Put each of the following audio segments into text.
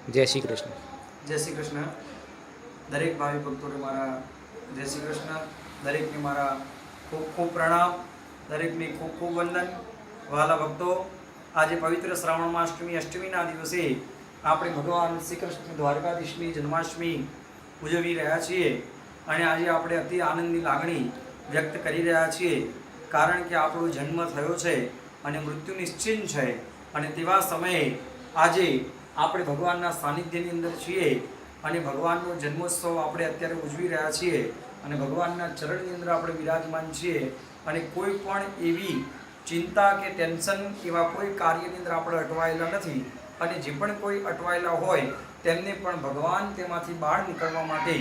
જય શ્રી કૃષ્ણ. જય શ્રી કૃષ્ણ. દરેક ભાવિ ભક્તોને મારા જય શ્રી કૃષ્ણ. દરેકને મારા ખૂબ ખૂબ પ્રણામ. દરેકને ખૂબ ખૂબ વંદન. વહાલા ભક્તો, આજે પવિત્ર શ્રાવણ માસની અષ્ટમીના દિવસે આપણે ભગવાન શ્રી કૃષ્ણ દ્વારકાધીશની જન્માષ્ટમી ઉજવી રહ્યા છીએ અને આજે આપણે અતિ આનંદની લાગણી વ્યક્ત કરી રહ્યા છીએ, કારણ કે આપણો જન્મ થયો છે અને મૃત્યુ નિશ્ચિત છે. અને તેવા સમયે આજે આપણે ભગવાનના સાનિધ્યની અંદર છીએ અને ભગવાનનો જન્મોત્સવ આપણે અત્યારે ઉજવી રહ્યા છીએ અને ભગવાનના ચરણની અંદર આપણે વિરાજમાન છીએ. અને કોઈ પણ એવી ચિંતા કે ટેન્શન એવા કોઈ કાર્યની અંદર આપણે અટવાયેલા નથી. અને જે પણ કોઈ અટવાયેલા હોય તેમને પણ ભગવાન તેમાંથી બહાર નીકળવા માટે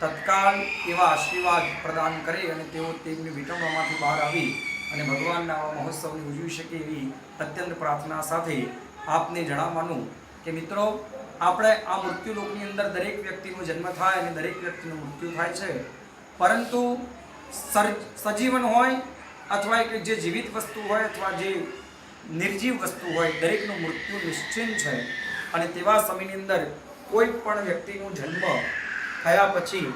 તત્કાલ એવા આશીર્વાદ પ્રદાન કરે અને તેઓ તેમની વિટંબણામાંથી બહાર આવી અને ભગવાનના આવા મહોત્સવને ઉજવી શકે એવી અત્યંત પ્રાર્થના સાથે આપને જણાવવાનું કે મિત્રો, આપણે આ મૃત્યુલોકની અંદર દરેક વ્યક્તિનો જન્મ થાય અને દરેક વ્યક્તિનું મૃત્યુ થાય છે, પરંતુ સજીવન હોય અથવા જે જીવિત વસ્તુ હોય અથવા જે નિર્જીવ વસ્તુ હોય, દરેકનું મૃત્યુ નિશ્ચિત છે. અને તેવા સમયની અંદર કોઈ પણ વ્યક્તિનો જન્મ થયા પછી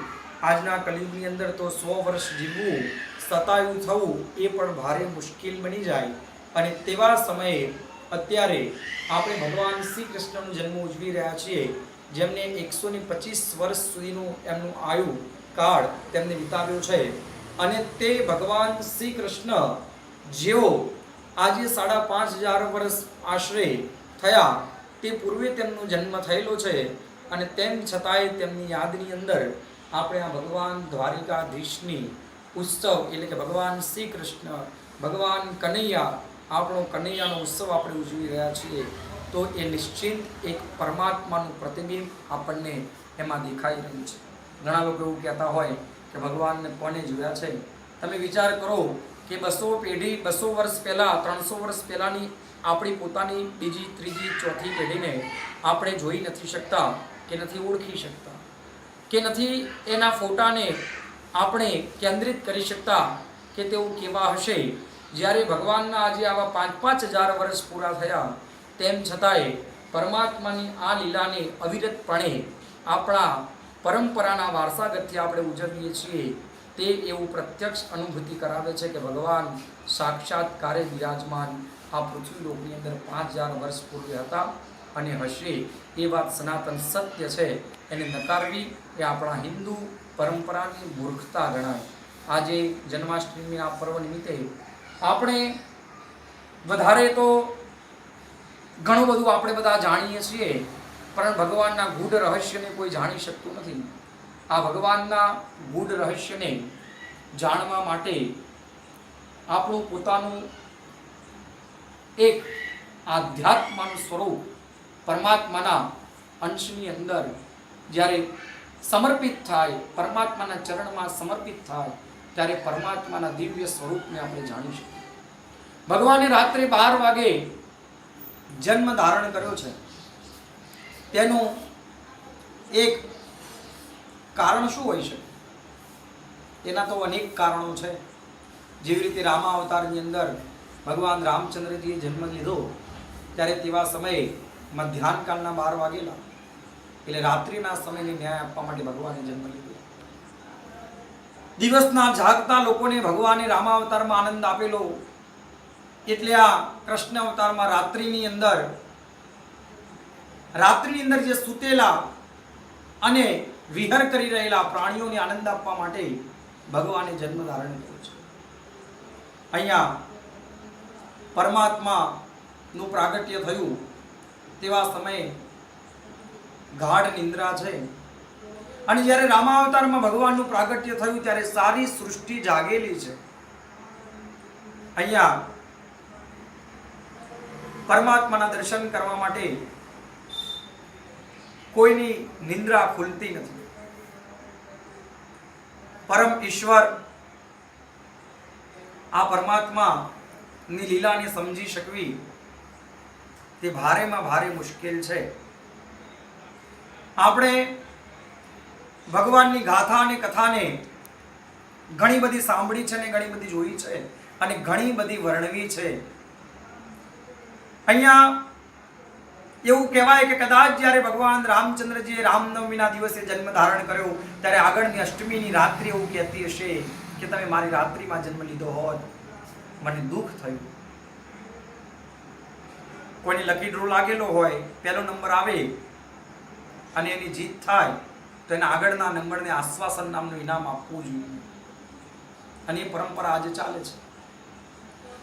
આજના કલિયુગની અંદર તો 100 વર્ષ જીવવું, શતાયુ થવું એ પણ ભારે મુશ્કેલ બની જાય. અને તેવા સમયે અત્યારે આપણે ભગવાન શ્રી કૃષ્ણનો જન્મ ઉજવી રહ્યા છીએ, જેમને 125 વર્ષ સુધીનું એમનું આયુ કાળ તેમને વિતાવ્યો છે. અને તે ભગવાન શ્રી કૃષ્ણ જેઓ આજે 5,500 વર્ષ આશરે થયા તે પૂર્વે તેમનો જન્મ થયેલો છે. અને તેમ છતાંય તેમની યાદની અંદર આપણે આ ભગવાન દ્વારિકાધીશની ઉત્સવ એટલે કે ભગવાન શ્રી કૃષ્ણ, ભગવાન કનૈયા, આપણો કનૈયાનો ઉત્સવ આપણે ઉજવી રહ્યા છીએ. તો એ નિશ્ચિત એક પરમાત્માનું પ્રતિબિંબ આપણને એમાં દેખાઈ રહ્યું છે. ઘણા લોકો એવું કહેતા હોય કે ભગવાનને કોને જોયા છે? તમે વિચાર કરો કે 200 વર્ષ પહેલાં, 300 વર્ષ પહેલાંની આપણી પોતાની બીજી, ત્રીજી, ચોથી પેઢીને આપણે જોઈ નથી શકતા કે નથી ઓળખી શકતા કે નથી એના ફોટાને આપણે કેન્દ્રિત કરી શકતા કે તેઓ કેવા હશે. જ્યારે ભગવાનના આજે આવા 5,000 વર્ષ પૂરા થયા તેમ છતાંય પરમાત્માની આ લીલાને અવિરતપણે આપણા પરંપરાના વારસાગતથી આપણે ઉજવીએ છીએ. તે એવું પ્રત્યક્ષ અનુભૂતિ કરાવે છે કે ભગવાન સાક્ષાત્કારે બિરાજમાન આ પૃથ્વી લોકની અંદર 5,000 વર્ષ પૂર્વે હતા અને હશે. એ વાત સનાતન સત્ય છે, એને નકારવી એ આપણા હિન્દુ પરંપરાની મૂર્ખતા ગણાય. આજે જન્માષ્ટમીના આ પર્વ નિમિત્તે આપણે વધારે તો ઘણું બધું આપણે બધા જાણીએ છીએ, પણ ભગવાનના ગૂઢ રહસ્યને કોઈ જાણી શકતું નથી. આ ભગવાનના ગૂઢ રહસ્યને જાણવા માટે આપણું પોતાનું એક આધ્યાત્મનું સ્વરૂપ પરમાત્માના અંશની અંદર જ્યારે સમર્પિત થાય, પરમાત્માના ચરણમાં સમર્પિત થાય, ત્યારે પરમાત્માના દિવ્ય સ્વરૂપને આપણે જાણી શકીએ. ભગવાને રાત્રે 12 વાગે જન્મ ધારણ કર્યો છે. તેનું એક કારણ શું હોઈ શકે? એના તો અનેક કારણો છે. જેવી રીતે રામાવતારની અંદર ભગવાન રામચંદ્રજીએ જન્મ લીધો ત્યારે તેવા સમયે મધ્યાહનકાળના 12 વાગેલા, એટલે રાત્રિના સમયને ન્યાય આપવા માટે ભગવાને જન્મ લીધો. દિવસના જાગતા લોકોને ભગવાને રામાવતારમાં આનંદ આપેલો, એટલે આ કૃષ્ણ અવતારમાં રાત્રિની અંદર જે સૂતેલા અને વિહર કરી રહેલા પ્રાણીઓને આનંદ આપવા માટે ભગવાને જન્મ ધારણ કર્યો છે. અહીંયા પરમાત્માનું પ્રાગટ્ય થયું તેવા સમયે ગાઢ નિંદ્રા છે. અને જ્યારે રામાવતારમાં ભગવાનનું પ્રાગટ્ય થયું ત્યારે સારી સૃષ્ટિ જાગેલી છે. અહીંયા પરમાત્માના દર્શન કરવા માટે કોઈની નિંદ્રા ખુલતી નથી. પરમ ઈશ્વર આ પરમાત્માની લીલાને સમજી શકવી તે ભારેમાં ભારે મુશ્કેલ છે. આપણે ભગવાનની ગાથા અને કથાને ઘણી બધી સાંભળી છે અને ઘણી બધી જોઈ છે અને ઘણી બધી વર્ણવી છે. અહીંયા એવું કહેવાય કે કદાચ જ્યારે ભગવાન રામચંદ્રજીએ રામનવમીના દિવસે જન્મ ધારણ કર્યો ત્યારે આગળની અષ્ટમીની રાત્રિ એવું કહેતી હશે કે તમે મારી રાત્રિમાં જન્મ લીધો હોત મને દુઃખ થયું. કોઈની લકી ડ્રો લાગેલો હોય, પહેલો નંબર આવે અને એની જીત થાય તો એના આગળના નંબરને આશ્વાસન નામનું ઇનામ આપવું જોઈએ. અને એ પરંપરા આજે ચાલે છે.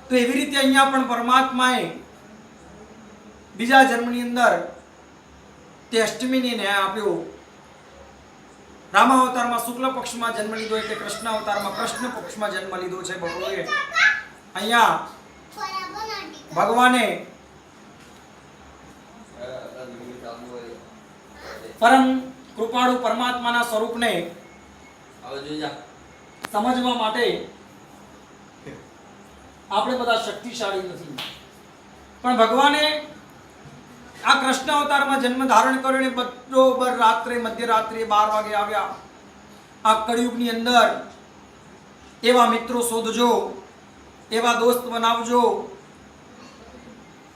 તો એવી રીતે અહીંયા પણ પરમાત્માએ બીજા જન્મની અંદર તે અષ્ટમીને ન્યાય આપ્યો. રામાવતારમાં શુક્લ પક્ષમાં જન્મ લીધો એટલે કૃષ્ણ અવતારમાં કૃષ્ણ પક્ષમાં જન્મ લીધો છે. ભગવાને અહીંયા ભગવાને પરમ કૃપાળુ પરમાત્માના સ્વરૂપને સમજવા માટે આપણે બધા શક્તિશાળી નથી, પણ ભગવાને આ કૃષ્ણ અવતારમાં જન્મ ધારણ કર્યો ને બરોબર રાત્રે મધ્યરાત્રિએ 12 વાગે આવ્યા. આ કળિયુગની અંદર એવા મિત્રો શોધજો, એવા દોસ્ત બનાવજો,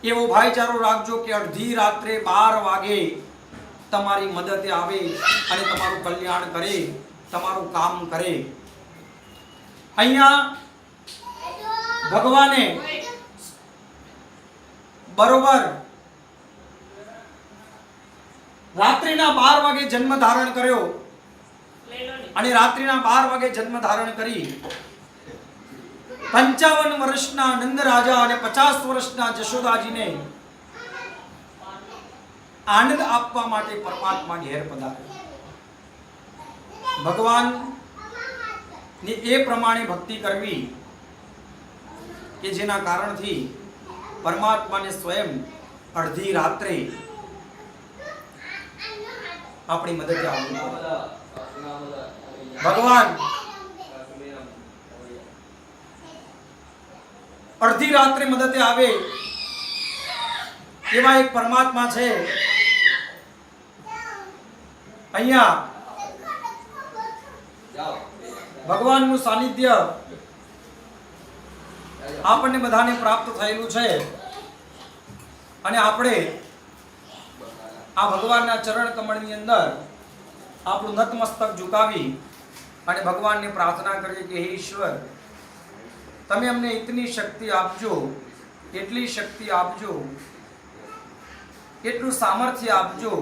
એવો ભાઈચારો રાખજો કે અડધી રાત્રે 12 વાગે તમારી મદદે આવે અને તમારું કલ્યાણ કરે, તમારું કામ કરે. અહીંયા ભગવાને બરોબર રાત્રિના 12 વાગે જન્મ ધારણ કર્યો અને રાત્રિના 12 વાગે જન્મ ધારણ કરી 55 વર્ષના નંદ રાજા અને 50 વર્ષના જશોદાજીને આનંદ આપવા માટે પરમાત્મા ઘેર પધાર્યા. ભગવાન ની એ પ્રમાણે ભક્તિ કરવી કે જેના કારણથી પરમાત્માને સ્વયં અડધી રાત્રે આપણી મદદે આવવું પડે. ભગવાન અડધી રાત્રે મદદે આવે એવા એક પરમાત્મા છે. અહીંયા ભગવાનનું સાનિધ્ય આપણને બધાને પ્રાપ્ત થયેલું છે અને આપણે આ ભગવાનના ચરણ કમળની અંદર આપણું નતમસ્તક ઝુકાવી અને ભગવાનને પ્રાર્થના કરીએ કે હે ઈશ્વર, તમે અમને એટલી શક્તિ આપજો, એટલી શક્તિ આપજો, એટલું સામર્થ્ય આપજો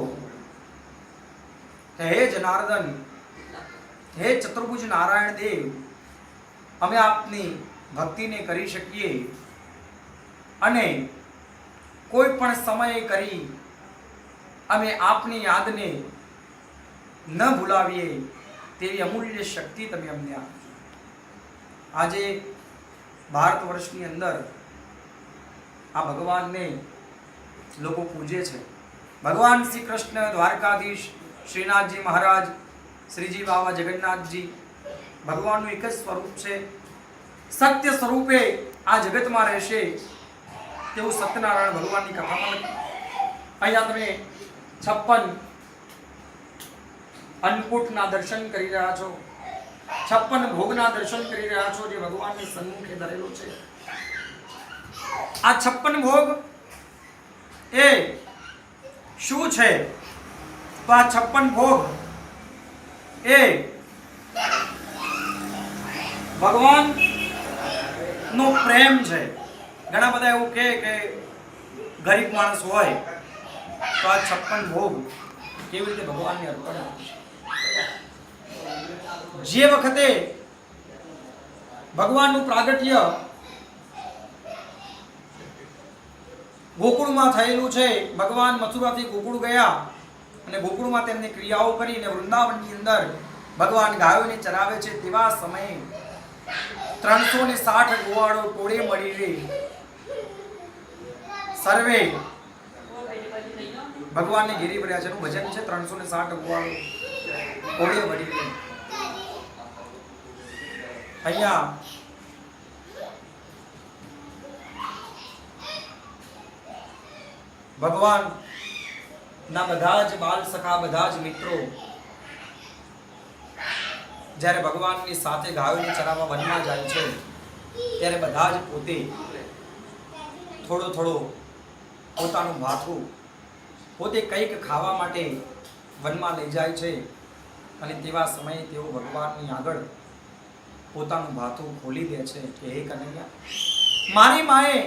કે હે જનાર્દન, હે ચતુર્ભુજ નારાયણ દેવ, અમે આપની ભક્તિને કરી શકીએ અને કોઈ પણ સમયે કરી અમે આપની યાદને ન ભૂલાવીએ તેવી અમૂલ્ય શક્તિ તમે અમને આપજો. આજે ભારત વર્ષની અંદર આ ભગવાનને લોકો પૂજે છે. ભગવાન શ્રી કૃષ્ણ, દ્વારકાધીશ, શ્રીનાથજી મહારાજ, શ્રીજી બાબા જગન્નાથજી ભગવાનનું એક જ સ્વરૂપ છે. સત્ય સ્વરૂપે આ જગતમાં રહેશે તેવું સત્યનારાયણ ભગવાનની કથામાં લખ્યું. અહીંયા તમે 56 અન્નકૂટના દર્શન કરી રહ્યા છો, 56 ભોગના દર્શન કરી રહ્યા છો જે ભગવાનની સન્મુખે ધરેલો છે. આ 56 ભોગ એ શું છે? તો આ 56 ભોગ એ ભગવાન નો પ્રેમ છે. ઘણા બધા એવું કહે કે ગરીબ માણસ હોય તો આ 56 ભોગ કેવી રીતે ભગવાનને અર્પણ આપશે? જે વખતે ભગવાનનું પ્રાગટ્ય ગોકુળમાં થયેલું છે, ભગવાન મથુરાથી ગોકુળ ગયા અને ગોકુળમાં તેમની ક્રિયાઓ કરીને વૃંદાવનની અંદર ભગવાન ગાયોને ચરાવે છે. તેવા સમયે 360 ગોવાળો ટોળે મળીને સર્વે ભગવાનને ઘેરી પડ્યા છે. ભજન છે 360 ગોવાળો ટોળે મળીને. અહીંયા ભગવાન ના બધા જ બાલ સખા, બધા જ મિત્રો જ્યારે ભગવાનની સાથે ગાયોને ચરાવવા વનમાં જાય છે ત્યારે બધા જ પોતે થોડો થોડો પોતાનું માથું પોતે કંઈક ખાવા માટે વનમાં લઈ જાય છે અને તેવા સમયે તેઓ ભગવાનની આગળ પોતાનું ભાથું ખોલી દે છે કે હે કનૈયા, મારી માએ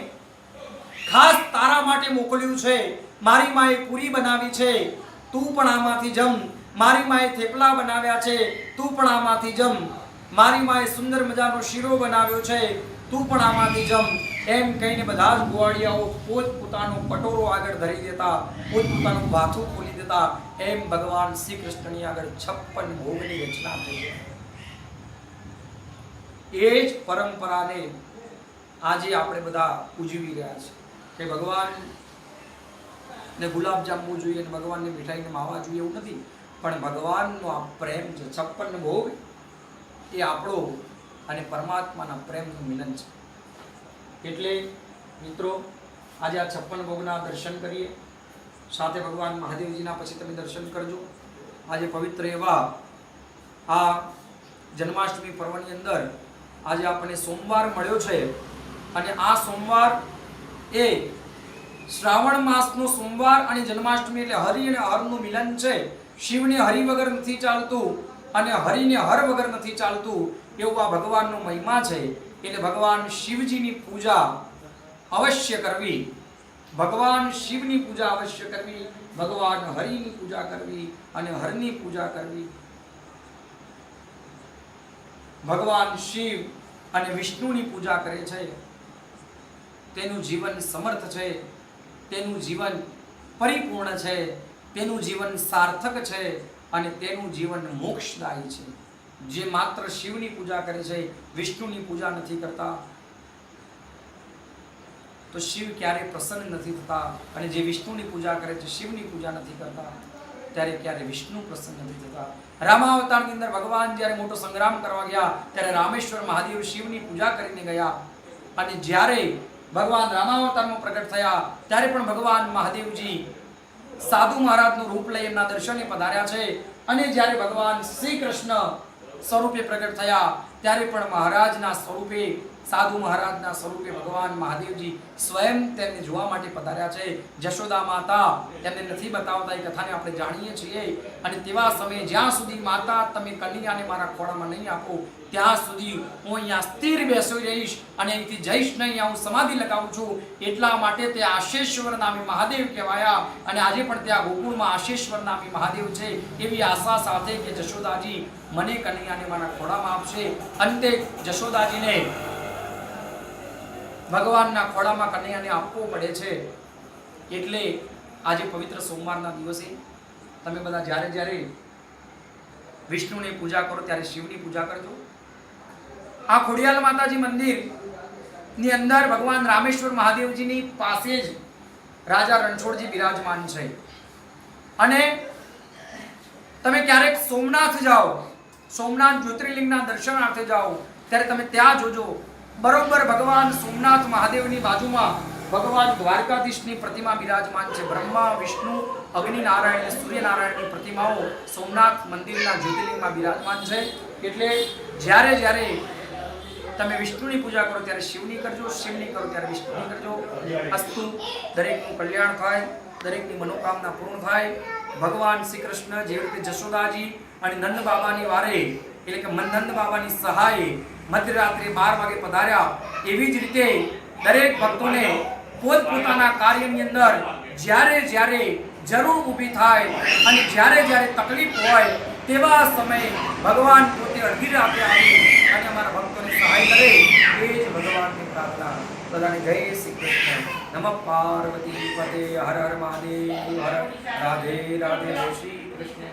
ખાસ તારા માટે મોકલ્યું છે, મારી માએ પૂરી બનાવી છે, તું પણ આમાંથી જમ, મારી માએ થેપલા બનાવ્યા છે, તું પણ આમાંથી જમ, મારી માએ સુંદર મજાનો શીરો બનાવ્યો છે, તું પણ આમાંથી જમ, એમ કહીને બધા જ ગોવાળિયાઓ પોતપોતાનો પટોરો આગળ ધરી દેતા, પોતપોતાનું ભાથું ખોલી દેતા. એમ ભગવાન શ્રી કૃષ્ણની આગળ 56 ભોગની રચના થઈ. એ જ પરંપરાને આજે આપણે બધા ઉજવી રહ્યા છે કે ભગવાન ને ગુલાબજાંબુ જોઈએ, ભગવાનને મીઠાઈને માવા જોઈએ એવું નથી, પણ ભગવાનનો આ પ્રેમ છે. 56 ભોગ એ આપણો અને પરમાત્માના પ્રેમનું મિલન છે. એટલે મિત્રો આજે આ 56 ભોગના દર્શન કરીએ, સાથે ભગવાન મહાદેવજીના પછી તમે દર્શન કરજો. આજે પવિત્ર એવા આ જન્માષ્ટમી પર્વની અંદર આજે આપણને સોમવાર મળ્યો છે અને આ સોમવાર એ શ્રાવણ માસનો સોમવાર અને જન્માષ્ટમી એટલે હરિ અને હરનું મિલન છે. શિવને હરિ વગર નથી ચાલતું અને હરિને હર વગર નથી ચાલતું, એવું આ ભગવાનનો મહિમા છે. એટલે ભગવાન શિવજીની પૂજા અવશ્ય કરવી, ભગવાન શિવની પૂજા અવશ્ય કરવી, ભગવાન હરિની પૂજા કરવી અને હરની પૂજા કરવી. ભગવાન શિવ અને વિષ્ણુની પૂજા કરે છે તેનું જીવન સમર્થ છે, તેનું જીવન પરિપૂર્ણ છે, તેનું જીવન સાર્થક છે અને તેનું જીવન મોક્ષદાયી છે. જે માત્ર શિવની પૂજા કરે છે, વિષ્ણુની પૂજા નથી કરતા, તો શિવ ક્યારે પ્રસન્ન નથી થતા, અને જે વિષ્ણુની પૂજા કરે છે, શિવની પૂજા નથી કરતા, ત્યારે ક્યારે વિષ્ણુ પ્રસન્ન નથી થતા. રામાવતારની અંદર ભગવાન જ્યારે મોટો સંગ્રામ કરવા ગયા ત્યારે રામેશ્વર મહાદેવ શિવની પૂજા કરીને ગયા, અને જ્યારે ભગવાન રામાવતારમાં પ્રગટ થયા ત્યારે પણ ભગવાન મહાદેવજી સાધુ મહારાજનું રૂપ લઈ એમના દર્શને પધાર્યા છે. અને જ્યારે ભગવાન શ્રી કૃષ્ણ સ્વરૂપે પ્રગટ થયા ત્યારે પણ મહારાજના સ્વરૂપે, સાધુ મહારાજના સ્વરૂપે ભગવાન મહાદેવજી સ્વયં તેમને જોવા માટે પધાર્યા છે. જશોદા માતા તેમને નથી બતાવતા, એ કથાને આપણે જાણીએ છીએ. અને તેવા સમયે જ્યાં સુધી માતા તમે કન્યાને મારા ખોળામાં નહીં આપો ત્યાં સુધી હું અહીંયા સ્થિર બેસી રહીશ અને અહીંથી જઈશ નહીં, હું સમાધિ લગાવું છું. એટલા માટે તે આશેશ્વર નામે મહાદેવ કહેવાયા અને આજે પણ ત્યાં ગોકુળમાં આશેશ્વર નામે મહાદેવ છે. એવી આશા સાથે કે જશોદાજી મને કન્યાને મારા ખોળામાં આપશે. અંતે જશોદાજીને ભગવાનના ખોળામાં કન્યાને આપવો પડે છે. એટલે આજે પવિત્ર સોમવારના દિવસે તમે બધા જ્યારે જ્યારે વિષ્ણુની પૂજા કરો ત્યારે શિવની પૂજા કરજો. આ ખોડિયાલ માતાજી મંદિર ની અંદર ભગવાન રામેશ્વર મહાદેવજીની પાસે જ રાજા રણછોડજી બિરાજમાન છે. અને તમે ક્યારેક સોમનાથ જાઓ, સોમનાથ જ્યોતિર્લિંગના દર્શનાર્થે જાઓ ત્યારે તમે ત્યાં જોજો બરોબર ભગવાન સોમનાથ મહાદેવની બાજુમાં ભગવાન દ્વારકાધીશની પ્રતિમા બિરાજમાન છે. બ્રહ્મા, વિષ્ણુ, અગ્નિ નારાયણ, સૂર્યનારાયણની પ્રતિમાઓ સોમનાથ મંદિરના જ્યોતિર્લિંગમાં બિરાજમાન છે. એટલે જ્યારે જ્યારે તમે વિષ્ણુની પૂજા કરો ત્યારે શિવની કરજો, શિવની કરો ત્યારે વિષ્ણુની કરજો. અસ્તુ દરેકનું કલ્યાણ થાય, દરેકની મનોકામના પૂર્ણ થાય. ભગવાન શ્રી કૃષ્ણ જેવી રીતે જશોદાજી અને નંદ બાબાની વારે એટલે કે નંદ બાબાની સહાય મધ્યરાત્રે 12 વાગે પધાર્યા, એવી જ રીતે દરેક ભક્તોને પોતપોતાના કાર્યની અંદર જ્યારે જ્યારે જરૂર ઊભી થાય અને જ્યારે જ્યારે તકલીફ હોય તેવા સમયે ભગવાન પોતે અડધી રાતે આવી અને અમારા ભક્તોને સહાય કરે. એ જ ભગવાનની પ્રાર્થના. બધાને જય શ્રી કૃષ્ણ. નમઃ પાર્વતી પતે. હર હર મહાદેવ. હર રાધે રાધે. શ્રી કૃષ્ણ.